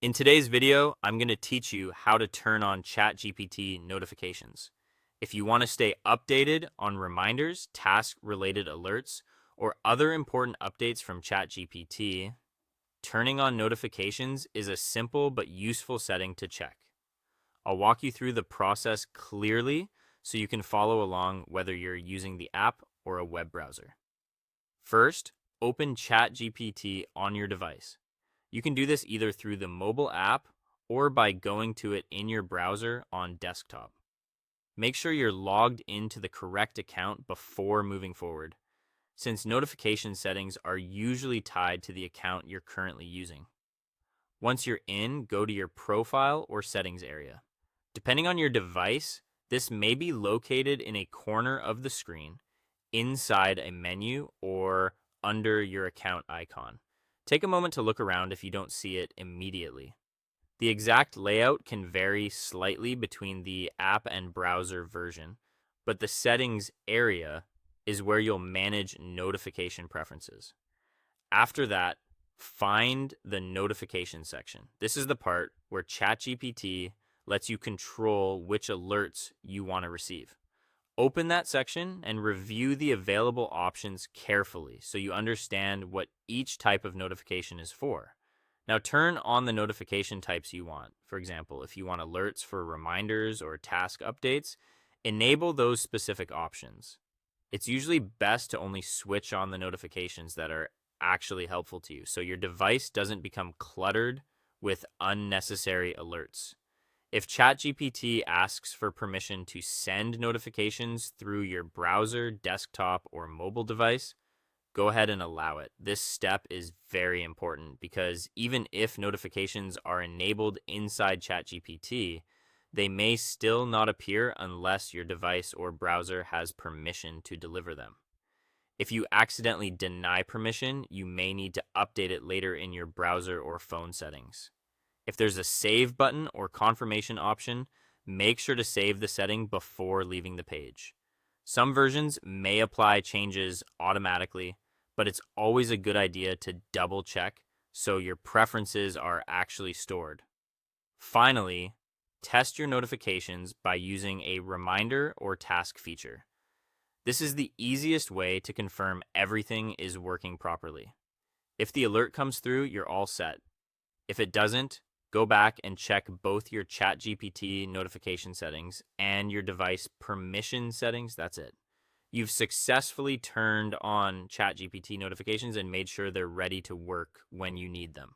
In today's video, I'm going to teach you how to turn on ChatGPT notifications. If you want to stay updated on reminders, task-related alerts, or other important updates from ChatGPT, turning on notifications is a simple but useful setting to check. I'll walk you through the process clearly so you can follow along whether you're using the app or a web browser. First, open ChatGPT on your device. You can do this either through the mobile app or by going to it in your browser on desktop. Make sure you're logged into the correct account before moving forward, since notification settings are usually tied to the account you're currently using. Once you're in, go to your profile or settings area. Depending on your device, this may be located in a corner of the screen, inside a menu, or under your account icon. Take a moment to look around if you don't see it immediately. The exact layout can vary slightly between the app and browser version, but the settings area is where you'll manage notification preferences. After that, find the notification section. This is the part where ChatGPT lets you control which alerts you want to receive. Open that section and review the available options carefully so you understand what each type of notification is for. Now turn on the notification types you want. For example, if you want alerts for reminders or task updates, enable those specific options. It's usually best to only switch on the notifications that are actually helpful to you so your device doesn't become cluttered with unnecessary alerts. If ChatGPT asks for permission to send notifications through your browser, desktop, or mobile device, go ahead and allow it. This step is very important because even if notifications are enabled inside ChatGPT, they may still not appear unless your device or browser has permission to deliver them. If you accidentally deny permission, you may need to update it later in your browser or phone settings. If there's a save button or confirmation option, make sure to save the setting before leaving the page. Some versions may apply changes automatically, but it's always a good idea to double check so your preferences are actually stored. Finally, test your notifications by using a reminder or task feature. This is the easiest way to confirm everything is working properly. If the alert comes through, you're all set. If it doesn't, go back and check both your ChatGPT notification settings and your device permission settings. That's it. You've successfully turned on ChatGPT notifications and made sure they're ready to work when you need them.